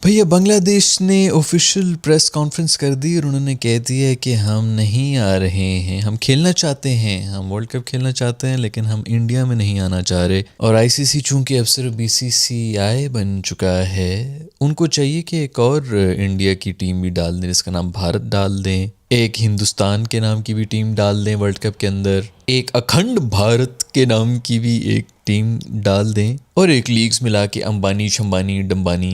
भैया बांग्लादेश ने official press conference कर दी और उन्होंने कह दिया है कि हम नहीं आ रहे हैं, हम खेलना चाहते हैं, हम वर्ल्ड कप खेलना चाहते हैं लेकिन हम इंडिया में नहीं आना चाह रहे। और आईसीसी चूंकि अब सिर्फ बीसीसीआई बन चुका है, उनको चाहिए कि एक और इंडिया की टीम भी डाल दें जिसका नाम भारत डाल दें, एक हिंदुस्तान के नाम की भी टीम डाल दें वर्ल्ड कप के अंदर, एक अखंड भारत के नाम की भी एक टीम डाल दें और एक लीग्स मिला के अंबानी शंबानी डंबानी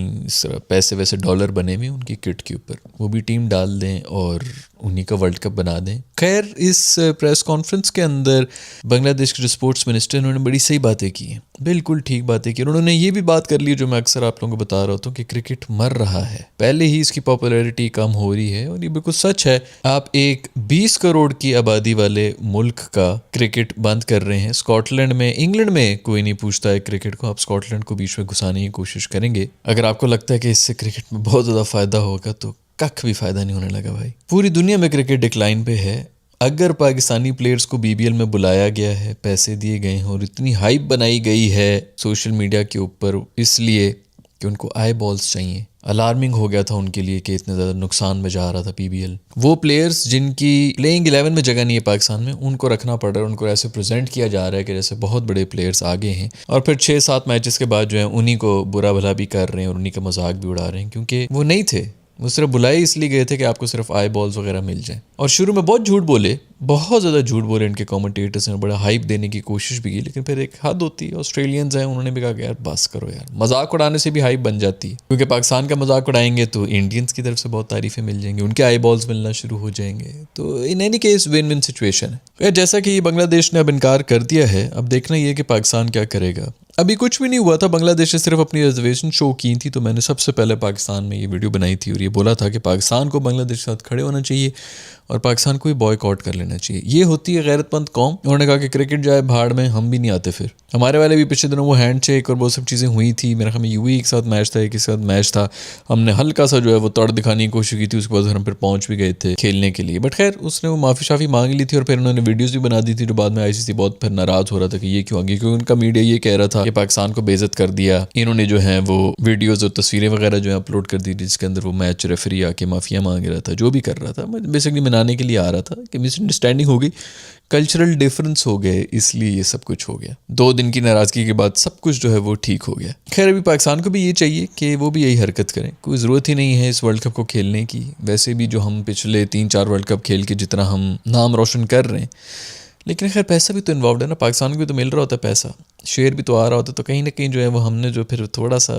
पैसे वैसे डॉलर बने हुए उनकी किट के ऊपर वो भी टीम डाल दें और उन्हीं का वर्ल्ड कप बना दें। खैर इस प्रेस कॉन्फ्रेंस के अंदर बांग्लादेश के जो स्पोर्ट्स मिनिस्टर उन्होंने बड़ी सही बातें की हैं, बिल्कुल ठीक बातें की। उन्होंने ये भी बात कर ली जो मैं अक्सर आप लोगों को बता रहा होता हूँ कि क्रिकेट मर रहा है, पहले ही इसकी पॉपुलैरिटी कम हो रही है और ये बिल्कुल सच है। आप एक 20 करोड़ की आबादी वाले मुल्क का क्रिकेट बंद कर रहे हैं। स्कॉटलैंड में, इंग्लैंड में कोई नहीं पूछता है क्रिकेट को, आप स्कॉटलैंड को बीच में घुसाने की कोशिश करेंगे। अगर आपको लगता है कि इससे क्रिकेट में बहुत ज़्यादा फायदा होगा तो कख भी फायदा नहीं होने लगा भाई। पूरी दुनिया में क्रिकेट डिक्लाइन पे है। अगर पाकिस्तानी प्लेयर्स को बीबीएल में बुलाया गया है, पैसे दिए गए हैं और इतनी हाइप बनाई गई है सोशल मीडिया के ऊपर इसलिए कि उनको आई बॉल्स चाहिए, अलार्मिंग हो गया था उनके लिए कि इतने ज़्यादा नुकसान में जा रहा था पीबीएल। वो प्लेयर्स जिनकी प्लेइंग 11 में जगह नहीं है पाकिस्तान में, उनको रखना पड़ रहा है, उनको ऐसे प्रेजेंट किया जा रहा है कि जैसे बहुत बड़े प्लेयर्स आगे हैं और फिर 6-7 मैचेस के बाद जो है उन्हीं को बुरा भला भी कर रहे हैं और उन्हीं का मजाक भी उड़ा रहे हैं क्योंकि वो नहीं थे, वो सिर्फ बुलाए इसलिए गए थे कि आपको सिर्फ आई बॉल्स वगैरह मिल जाए। और शुरू में बहुत झूठ बोले, बहुत ज़्यादा झूठ बोले इनके कमेंटेटर्स ने, बड़ा हाइप देने की कोशिश भी की, लेकिन फिर एक हद होती है। ऑस्ट्रेलियंस हैं, उन्होंने भी कहा कि यार बस करो यार, मजाक उड़ाने से भी हाइप बन जाती है क्योंकि पाकिस्तान का मजाक उड़ाएंगे तो इंडियंस की तरफ से बहुत तारीफें मिल जाएंगी, उनके आई बॉल्स मिलना शुरू हो जाएंगे। तो in any case win win situation है। जैसा कि बांग्लादेश ने अब इनकार कर दिया है, अब देखना ये कि पाकिस्तान क्या करेगा। अभी कुछ भी नहीं हुआ था, बांग्लादेश ने सिर्फ अपनी रिजर्वेशन शो की थी, तो मैंने सबसे पहले पाकिस्तान में ये वीडियो बनाई थी और ये बोला था कि पाकिस्तान को बांग्लादेश के साथ खड़े होना चाहिए और पाकिस्तान को ही बॉयकॉट कर लेना चाहिए। ये होती है गैरतमंद कौम। उन्होंने कहा कि क्रिकेट जाए भाड़ में, हम भी नहीं आते। फिर हमारे वाले भी पिछले दिनों वो हैंड शेक और वो सब चीज़ें हुई थी, मेरे ख्याल में यूएई के साथ मैच था, एक के साथ मैच था, हमने हल्का सा जो है वो तड़ दिखाने की कोशिश की थी, उसके बाद हम फिर पहुंच भी गए थे खेलने के लिए। बट खैर उसने वो माफ़ी शाफ़ी मांग ली थी और फिर उन्होंने वीडियोज़ भी बना दी थी जो बाद में आईसीसी बहुत फिर नाराज़ हो रहा था कि ये क्यों आगे, क्योंकि उनका मीडिया ये कह रहा था कि पाकिस्तान को बेइज्जत कर दिया। इन्होंने जो है वो वीडियोज़ और तस्वीरें वगैरह जो है अपलोड कर दी थी जिसके अंदर वो मैच रेफरी आके माफिया मांग रहा था, जो भी कर रहा था बेसिकली मनाने के लिए आ रहा था कि मिसअंडरस्टैंडिंग हो गई, कल्चरल डिफरेंस हो गए, इसलिए ये सब कुछ हो गया। 2 दिन की नाराज़गी के बाद सब कुछ जो है वो ठीक हो गया। खैर अभी पाकिस्तान को भी ये चाहिए कि वो भी यही हरकत करें, कोई ज़रूरत ही नहीं है इस वर्ल्ड कप को खेलने की। वैसे भी जो हम पिछले 3-4 वर्ल्ड कप खेल के जितना हम नाम रोशन कर रहे हैं, लेकिन खैर पैसा भी तो इन्वॉल्व है ना, पाकिस्तान को भी तो मिल रहा होता है पैसा, शेयर भी तो आ रहा होता है, तो कहीं ना कहीं जो है वो हमने जो फिर थोड़ा सा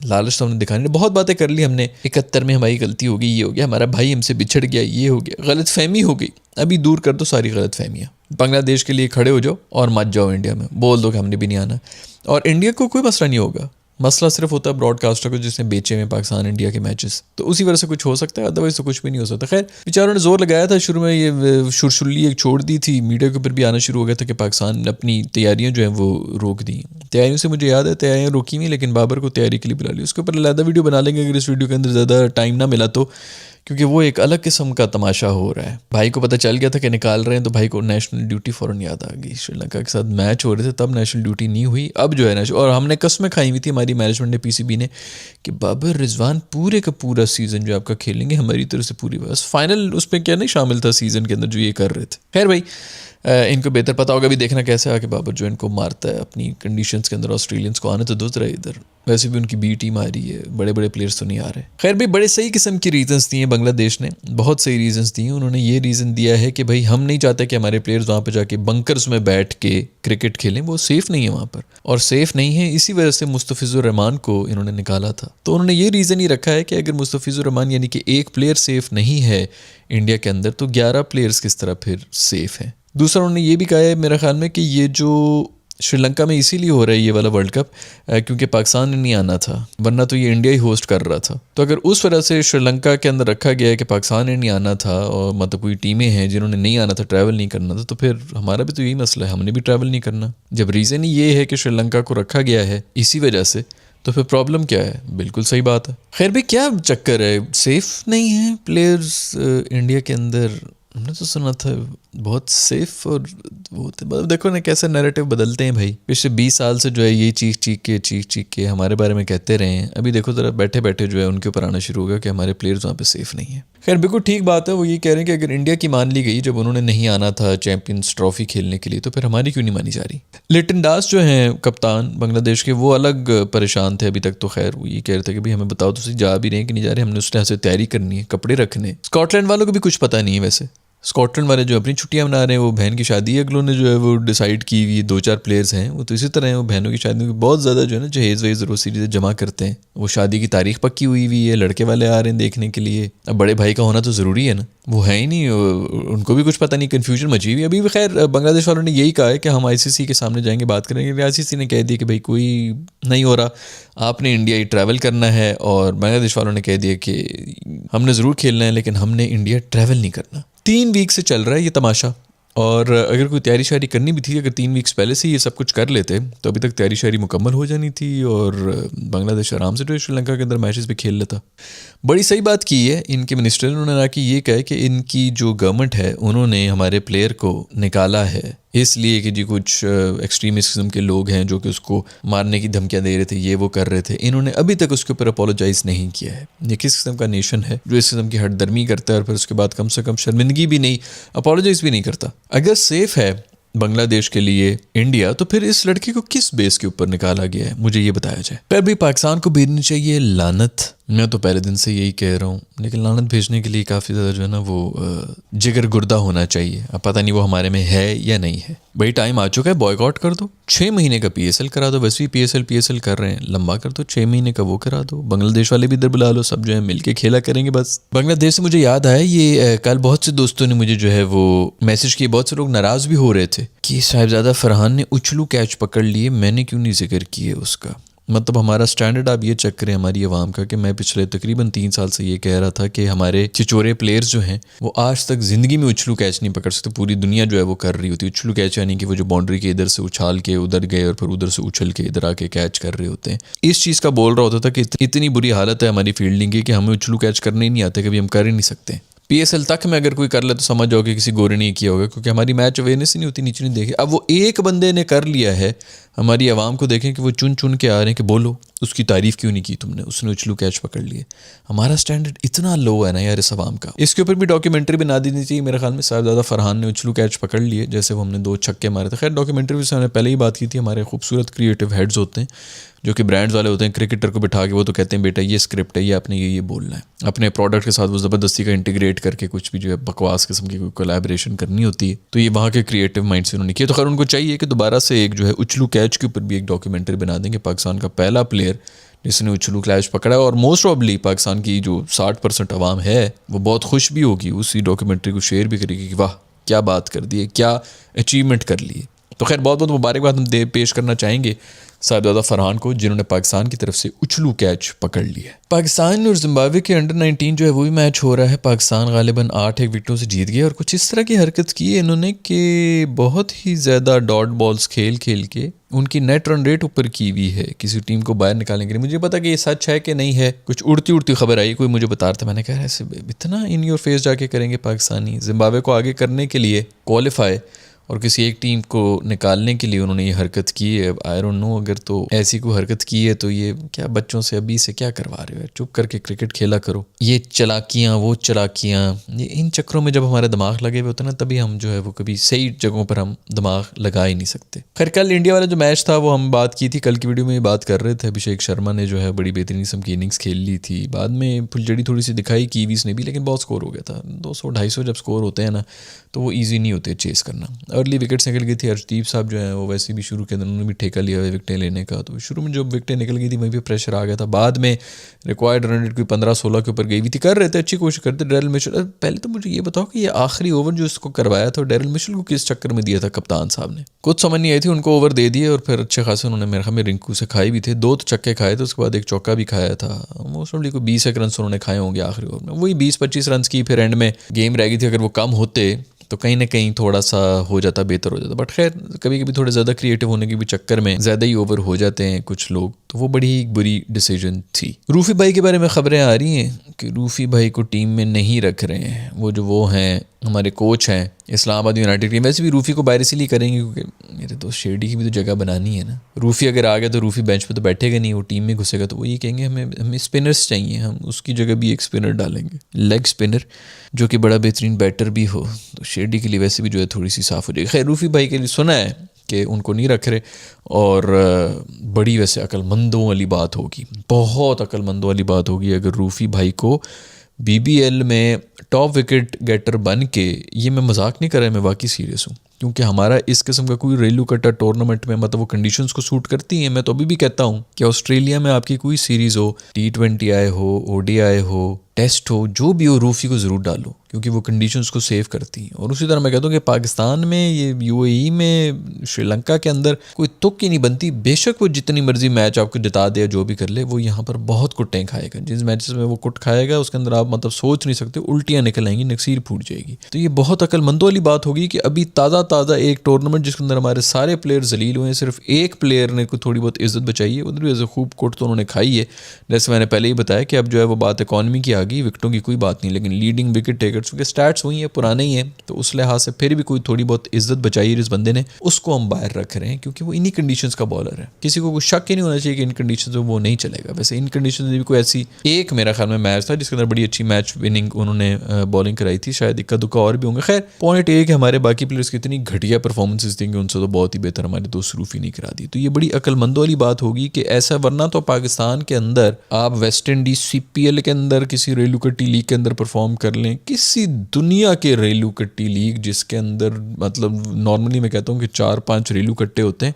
लालच तो हमने दिखानी। बहुत बातें कर ली हमने, 71 में हमारी गलती हो गई, ये हो गया, हमारा भाई हमसे बिछड़ गया, ये हो गया, गलत फहमी हो गई। अभी दूर कर दो सारी गलत फहमियाँ, बांग्लादेश के लिए खड़े हो जाओ और मत जाओ इंडिया में, बोल दो कि हमने भी नहीं आना। और इंडिया को कोई मसला नहीं होगा, मसला सिर्फ होता है ब्रॉडकास्टर को जिसने बेचे में पाकिस्तान इंडिया के मैचेस, तो उसी वजह से कुछ हो सकता है, अदरवाइज तो कुछ भी नहीं हो सकता। खैर बेचारों ने जोर लगाया था शुरू में, ये शुरशुल्ली एक छोड़ दी थी, मीडिया के ऊपर भी आना शुरू हो गया था कि पाकिस्तान ने अपनी तैयारियां जो हैं वो रोक दी। तैयारियों से मुझे याद है तैयारियां रोकी हुई, लेकिन बाबर को तैयारी के लिए बुला ली। उसके ऊपर अलग वीडियो बना लेंगे अगर इस वीडियो के अंदर ज़्यादा टाइम ना मिला तो, क्योंकि वो एक अलग किस्म का तमाशा हो रहा है। भाई को पता चल गया था कि निकाल रहे हैं, तो भाई को नेशनल ड्यूटी फ़ौरन याद आ गई। श्रीलंका के साथ मैच हो रहे थे तब नेशनल ड्यूटी नहीं हुई, अब जो है नेशनल, और हमने कस्में खाई हुई थी हमारी मैनेजमेंट ने, पीसीबी ने, कि बाबर रिजवान पूरे का पूरा सीज़न जो आपका खेलेंगे हमारी तरफ से पूरी, बस फाइनल उसमें क्या नहीं शामिल था सीज़न के अंदर जो ये कर रहे थे। खैर भाई इनको बेहतर पता होगा, भी देखना कैसे आके बाबर जो इनको मारता है अपनी कंडीशंस के अंदर। ऑस्ट्रेलियंस को आने तो दो रहे इधर, वैसे भी उनकी बी टीम आ रही है, बड़े बड़े प्लेयर्स तो नहीं आ रहे। खैर भाई बड़े सही किस्म की रीजंस दिए बांग्लादेश ने, बहुत सही रीजंस दिए। उन्होंने ये रीज़न दिया है कि भाई हम नहीं चाहते कि हमारे प्लेयर्स वहाँ पर जाके बंकर्स में बैठ के क्रिकेट खेलें, वो सेफ़ नहीं है वहाँ पर, और सेफ़ नहीं है इसी वजह से मुस्तफ़िज़ुर रहमान को इन्होंने निकाला था। तो उन्होंने ये रीज़न ही रखा है कि अगर मुस्तफ़िज़ुर रहमान यानी कि एक प्लेयर सेफ़ नहीं है इंडिया के अंदर, तो 11 प्लेयर्स किस तरह फिर सेफ़ हैं। दूसरा उन्होंने ये भी कहा है मेरे ख्याल में कि ये जो श्रीलंका में इसीलिए हो रहा है ये वाला वर्ल्ड कप क्योंकि पाकिस्तान ने नहीं आना था, वरना तो ये इंडिया ही होस्ट कर रहा था। तो अगर उस वजह से श्रीलंका के अंदर रखा गया है कि पाकिस्तान ने नहीं आना था और मतलब कोई टीमें हैं जिन्होंने नहीं आना था, ट्रैवल नहीं करना था, तो फिर हमारा भी तो यही मसला है, हमने भी ट्रैवल नहीं करना। जब रीज़न ही ये है कि श्रीलंका को रखा गया है इसी वजह से, तो फिर प्रॉब्लम क्या है? बिल्कुल सही बात है। खैर भाई क्या चक्कर है, सेफ़ नहीं है प्लेयर्स इंडिया के अंदर? हमने तो सुना था बहुत सेफ और वो मतलब देखो ना कैसे नैरेटिव बदलते हैं भाई। पिछले 20 साल से जो है ये चीख के हमारे बारे में कहते रहे हैं, अभी देखो जरा बैठे बैठे जो है उनके ऊपर आना शुरू हो गया कि हमारे प्लेयर्स वहाँ पे सेफ नहीं है। खैर बिल्कुल ठीक बात है, वो ये कह रहे हैं कि अगर इंडिया की मान ली गई जब उन्होंने नहीं आना था चैंपियंस ट्रॉफी खेलने के लिए, तो फिर हमारी क्यों नहीं मानी जा रही। लिटन दास जो हैं कप्तान बांग्लादेश के, वो अलग परेशान थे अभी तक। तो खैर वो ये कह रहे थे कि भाई हमें बताओ तो जा भी रहे हैं कि नहीं जा रहे, हमने उस तरह से तैयारी करनी है, कपड़े रखने। स्कॉटलैंड वालों को भी कुछ पता नहीं है वैसे। स्कॉटलैंड वाले जो अपनी छुट्टियां मना रहे हैं, वो बहन की शादी है अगलों ने जो है वो डिसाइड की हुई, 2-4 प्लेयर्स हैं वो तो इसी तरह हैं, वो बहनों की शादी में बहुत ज़्यादा जो है ना जहेज़ वहेज़ और सीरीज़ जमा करते हैं। वो शादी की तारीख पक्की हुई है, लड़के वाले आ रहे हैं देखने के लिए। अब बड़े भाई का होना तो ज़रूरी है ना, वो है ही नहीं, उनको भी कुछ पता नहीं, कन्फ्यूजन मची हुई। अभी भी खैर बांग्लादेश वालों ने यही कहा है कि हम ICC के सामने जाएंगे, बात करेंगे। ICC ने कह दिया कि भाई कोई नहीं हो रहा, आपने इंडिया ही ट्रैवल करना है। और बांग्लादेश वालों ने कह दिया कि हमने ज़रूर खेलना है लेकिन हमने इंडिया ट्रैवल नहीं करना। 3 वीक से चल रहा है ये तमाशा, और अगर कोई तैयारी शायरी करनी भी थी, अगर 3 वीक्स पहले से ये सब कुछ कर लेते तो अभी तक तैयारी शायरी मुकम्मल हो जानी थी और बांग्लादेश आराम से जो श्रीलंका के अंदर मैचेस भी खेल लेता। बड़ी सही बात की है इनके मिनिस्टर ने, उन्होंने कि ये कहा कि इनकी जो गवर्नमेंट है उन्होंने हमारे प्लेयर को निकाला है इसलिए कि जी कुछ एक्सट्रीमिस्ट किस्म के लोग हैं जो कि उसको मारने की धमकियां दे रहे थे, ये वो कर रहे थे। इन्होंने अभी तक उसके ऊपर अपोलोजाइज नहीं किया है। ये किस किस्म का नेशन है जो इस किस्म की हटदर्मी करता है और फिर उसके बाद कम से कम शर्मिंदगी भी नहीं, अपोलोजाइज भी नहीं करता। अगर सेफ है बांग्लादेश के लिए इंडिया, तो फिर इस लड़के को किस बेस के ऊपर निकाला गया है, मुझे ये बताया जाए। पर भी पाकिस्तान को भेजनी चाहिए लानत, मैं तो पहले दिन से यही कह रहा हूँ, लेकिन लानत भेजने के लिए काफ़ी ज़्यादा जो है ना वो जिगर गुर्दा होना चाहिए। अब पता नहीं वो हमारे में है या नहीं है। भाई टाइम आ चुका है, बॉयकॉट कर दो, 6 महीने का PSL करा दो। वैसे भी PSL कर रहे हैं, लंबा कर दो, 6 महीने का वो करा दो। बांग्लादेश वाले भी इधर बुला लो, सब जो है मिलके खेला करेंगे बस। बांग्लादेश से मुझे याद आया, ये कल बहुत से दोस्तों ने मुझे जो है वो मैसेज किए, बहुत से लोग नाराज़ भी हो रहे थे कि साहिबजादा फरहान ने उछलू कैच पकड़ लिए, मैंने क्यों नहीं जिक्र किए उसका। मतलब हमारा स्टैंडर्ड आप ये चेक करें हमारी आवाम का, कि मैं पिछले तकरीबन 3 साल से ये कह रहा था कि हमारे चिचोरे प्लेयर्स जो हैं वो आज तक ज़िंदगी में उछलू कैच नहीं पकड़ सकते। पूरी दुनिया जो है वो कर रही होती है उछलू कैच, यानी कि वो जो बाउंड्री के इधर से उछाल के उधर गए और फिर उधर से उछल के इधर आके कैच कर रहे होते हैं। इस चीज़ का बोल रहा होता था कि इतनी बुरी हालत है हमारी फील्डिंग की कि हमें उछलू कैच करने ही नहीं आते, कभी हम कर ही नहीं सकते। PSL तक में अगर कोई कर ले तो समझ जाओ कि किसी गोरे ने किया होगा, क्योंकि हमारी मैच अवेयरनेस ही नहीं होती, नीचे नहीं देखे। अब वो एक बंदे ने कर लिया है, हमारी आवाम को देखें कि वो चुन चुन के आ रहे हैं कि बोलो उसकी तारीफ़ क्यों नहीं की तुमने, उसने उछलू कैच पकड़ लिए। हमारा स्टैंडर्ड इतना लो है ना यार इस आवाम का। इसके ऊपर भी डॉक्यूमेंट्री बना देनी चाहिए मेरे ख्याल में। साहिबजादा फरहान ने उछलू कैच पकड़ लिए, जैसे वो हमने 2 छक्के मारे थे। खैर डॉक्यूमेंट्री से हमने पहले ही बात की थी, हमारे खूबसूरत क्रिएटिव हेड्स होते हैं जो कि ब्रांड्स वाले होते हैं, क्रिकेटर को बिठा के वो तो कहते हैं बेटा ये स्क्रिप्ट है, ये आपने ये बोलना है। अपने प्रोडक्ट के साथ वो ज़बरदस्ती का इंटीग्रेट करके कुछ भी जो है बकवास किस्म की कोई कोलैबोरेशन करनी होती है, तो ये वहाँ के क्रिएटिव माइंड से उन्होंने किया। तो खैर उनको चाहिए कि दोबारा से एक जो है उछलू कैच के ऊपर भी एक डॉक्यूमेंट्री बना देंगे। पाकिस्तान का पहला प्लेयर जिसने उछलू कैच पकड़ा, और मोस्ट प्रॉब्ली पाकिस्तान की जो 60% आवाम है वो बहुत खुश भी होगी, उसी डॉक्यूमेंट्री को शेयर भी करेगी कि वाह क्या बात कर दी है, क्या अचीवमेंट कर ली है। तो खैर बहुत बहुत मुबारकबाद हम पेश करना चाहेंगे साहिबजादा फरहान को, जिन्होंने पाकिस्तान की तरफ से उछलू कैच पकड़ लिया है। पाकिस्तान और जिम्बाब्वे के अंडर-19 जो है वो भी मैच हो रहा है। पाकिस्तान गालिबन 8-1 विकेटों से जीत गया, और कुछ इस तरह की हरकत की है इन्होंने कि बहुत ही ज़्यादा डॉट बॉल्स खेल के उनकी नेट रन रेट ऊपर की हुई है किसी टीम को बाहर निकालने के लिए। मुझे पता कि ये सच है कि नहीं है, कुछ उड़ती खबर आई, कोई मुझे बता रहा था, मैंने कहा ऐसे इतना इन योर फेस जाके करेंगे पाकिस्तानी जिम्बाब्वे को आगे करने के लिए क्वालिफाई, और किसी एक टीम को निकालने के लिए उन्होंने ये हरकत की है। आई डोंट नो, अगर तो ऐसी कोई हरकत की है तो ये क्या बच्चों से अभी से क्या करवा रहे हो, चुप करके क्रिकेट खेला करो। ये चलाकियाँ वो चलाकियाँ, ये इन चक्करों में जब हमारे दिमाग लगे हुए होते हैं ना, तभी हम जो है वो कभी सही जगहों पर हम दिमाग लगा ही नहीं सकते। खैर कल इंडिया वाला जो मैच था वो हम बात की थी, कल की वीडियो में बात कर रहे थे। अभिषेक शर्मा ने जो है बड़ी बेहतरीन किस्म की इनिंग्स खेल ली थी, बाद में फुलझड़ी थोड़ी सी दिखाई कीवीज़ ने भी, लेकिन बहुत स्कोर हो गया था। 200-250 जब स्कोर होते हैं ना तो वो ईजी नहीं होते चेस करना। अर्ली विकेट्स निकल गई थी, अर्शदीप साहब जो है वो वैसे भी शुरू के अंदर उन्होंने भी ठेका लिया हुआ विकेटें लेने का, तो शुरू में जो विकेटें निकल गई थी वहीं पे प्रेशर आ गया था। बाद में रिक्वायर्ड रन रेट कोई 15-16 के ऊपर गई हुई थी, कर रहे थे, अच्छी कोशिश करते। डेरिल मिशेल, पहले तो मुझे ये बताओ कि ये आखिरी ओवर जो इसको करवाया था डेरिल मिशेल को किस चक्कर में दिया था कप्तान साहब ने, कुछ समझ नहीं आई थी। उनको ओवर दे दिए और फिर अच्छे खासे उन्होंने मेरे ख्याल में रिंकू से खाए भी थे, 2 छक्के खाए थे, उसके बाद एक चौका भी खाया था। मोस्टली को 20 रन उन्होंने खाए होंगे आखिरी ओवर में, वही 20-25 रन की फिर एंड में गेम रह गई थी। अगर वो कम होते तो कहीं ना कहीं थोड़ा सा हो जाता, बेहतर हो जाता। बट खैर कभी कभी थोड़े ज़्यादा क्रिएटिव होने के भी चक्कर में ज़्यादा ही ओवर हो जाते हैं कुछ लोग, तो वो बड़ी ही बुरी डिसीजन थी। रूफी भाई के बारे में खबरें आ रही हैं कि रूफ़ी भाई को टीम में नहीं रख रहे हैं। वो हैं हमारे कोच हैं इस्लामाबाद यूनाइटेड टीम। वैसे भी रूफ़ी को बाहर इसीलिए करेंगे क्योंकि मेरे दोस्त शेरडी की भी तो जगह बनानी है ना। रूफ़ी अगर आ गया तो रूफ़ी बेंच पे तो बैठेगा नहीं, वो टीम में घुसेगा तो वो ये कहेंगे हमें स्पिनर्स चाहिए, हम उसकी जगह भी एक स्पिनर डालेंगे, लेग स्पिनर, जो कि बड़ा बेहतरीन बैटर भी हो। तो शेरडी के लिए वैसे भी जो है थोड़ी सी साफ़ हो जाएगी। खैर रूफ़ी भाई के लिए सुना है कि उनको नहीं रख रहे, और बड़ी वैसे अक्लमंदों वाली बात होगी, बहुत अक्लमंदों वाली बात होगी अगर रूफ़ी भाई को BBL में टॉप विकेट गेटर बन के, ये मैं मजाक नहीं कर रहा, मैं वाकई सीरियस हूँ, क्योंकि हमारा इस किस्म का कोई रेलू कट्टा टूर्नामेंट में मतलब वो कंडीशंस को सूट करती हैं। मैं तो अभी भी कहता हूँ कि ऑस्ट्रेलिया में आपकी कोई सीरीज़ हो, T20 आए हो, ODI हो, टेस्ट हो, जो भी हो, रूफ़ी को ज़रूर डालो क्योंकि वो कंडीशंस को सेव करती हैं। और उसी तरह मैं कहता हूँ कि पाकिस्तान में, ये UAE में, श्रीलंका के अंदर कोई तुक ही नहीं बनती। बेशक वो जितनी मर्जी मैच आपको जिता दे, जो भी कर ले, वो यहाँ पर बहुत कुट्टें खाएगा। जिस मैचेस में वो कुट खाएगा उसके अंदर आप मतलब सोच नहीं सकते, उल्टियाँ निकल आएंगी, नक्सीर फूट जाएगी। तो ये बहुत अक्लमंदों वाली बात होगी कि अभी ताज़ा एक टूर्नामेंट जिसके अंदर हमारे सारे प्लेयर जलील हुए हैं, सिर्फ एक प्लेयर ने को थोड़ी बहुत इज्जत बचाई है, उधर भी ऐसे खूब कुट तो उन्होंने खाई है। जैसे मैंने पहले ही बताया कि अब जो है वो बात इकॉनमी की आ गई, विकेटों की कोई बात नहीं, लेकिन लीडिंग विकेट टेकर्स के स्टैट्स वही है, पुराने ही है, तो उस लिहाज से फिर भी कोई थोड़ी बहुत इज्जत बचाई है जिस बंदे ने, उसको हम बाहर रख रहे हैं क्योंकि वो इन्हीं कंडीशंस का बॉलर है। किसी को कोई शक ही नहीं होना चाहिए कि इन कंडीशंस में वो नहीं चलेगा। वैसे इन कंडीशंस में भी कोई ऐसी एक मेरा ख्याल में मैच था जिसके अंदर बड़ी अच्छी मैच विनिंग उन्होंने बॉलिंग कराई थी, शायद इक्का दुक्का और भी होंगे। खैर पॉइंट ये है कि हमारे बाकी प्लेयर्स की इतनी घटिया परफॉर्मेंसेस थी कि उनसे तो बहुत ही बेहतर हमारे दोस्त रूफ़ी नहीं करा दी। तो ये बड़ी अक्लमंदों वाली बात होगी कि ऐसा, वरना तो पाकिस्तान के अंदर आप वेस्ट इंडीज CPL के अंदर किसी रेलू कट्टी लीग के अंदर परफॉर्म कर लें, किसी दुनिया के रेलू कट्टी लीग जिसके अंदर मतलब नॉर्मली मैं कहता हूँ कि 4-5 रेलू कट्टे होते हैं,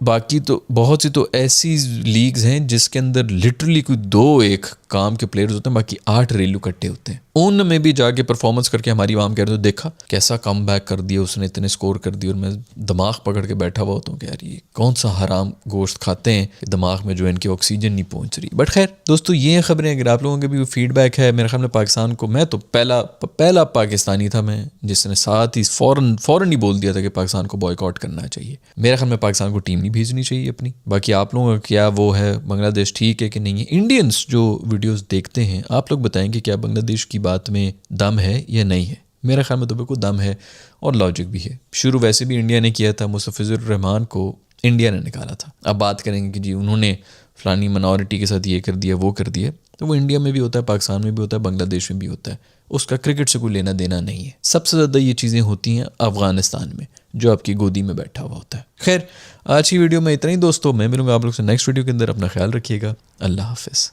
बाकी तो बहुत सी तो ऐसी लीग्स हैं जिसके अंदर लिटरली कोई 2-1 काम के प्लेयर्स होते हैं, बाकी 8 रेलू कट्टे होते हैं। उनमें भी जाके परफॉर्मेंस करके हमारी आवाम कह रहे हो देखा कैसा कम बैक कर दिया उसने, इतने स्कोर कर दिया, और मैं दिमाग पकड़ के बैठा हुआ होता हूँ कि यार ये कौन सा हराम गोश्त खाते हैं कि दिमाग में जो है इनकी ऑक्सीजन नहीं पहुँच रही। बट खैर दोस्तों, ये खबरें अगर आप लोगों के भी फीडबैक है, मेरे ख्याल में पाकिस्तान को, मैं तो पहला पाकिस्तानी था मैं जिसने साथ ही फ़ौरन ही बोल दिया था कि पाकिस्तान को बॉयकॉट करना चाहिए। मेरे ख्याल में पाकिस्तान को टीम नहीं भेजनी चाहिए अपनी। बाकी आप लोगों का क्या वो है, बांग्लादेश ठीक है कि नहीं है? इंडियंस जो वीडियोस देखते हैं, आप लोग बताएंगे क्या बांग्लादेश की बात में दम है या नहीं है? मेरे ख्याल में तो बिल्कुल दम है और लॉजिक भी है। शुरू वैसे भी इंडिया ने किया था, मुस्तफ़िज़ुर रहमान को इंडिया ने निकाला था। अब बात करेंगे कि जी उन्होंने फ़लानी मिनॉरिटी के साथ ये कर दिया वो कर दिया, तो वो इंडिया में भी होता है, पाकिस्तान में भी होता है, बांग्लादेश में भी होता है। उसका क्रिकेट से कोई लेना देना नहीं है। सबसे ज़्यादा ये चीज़ें होती हैं अफ़गानिस्तान में, जो आपकी गोदी में बैठा हुआ होता है। खैर आज की वीडियो में इतना ही दोस्तों, मैं मिलूंगा आप लोग से नेक्स्ट वीडियो के अंदर। अपना ख्याल रखिएगा। अल्लाह हाफ़िज़।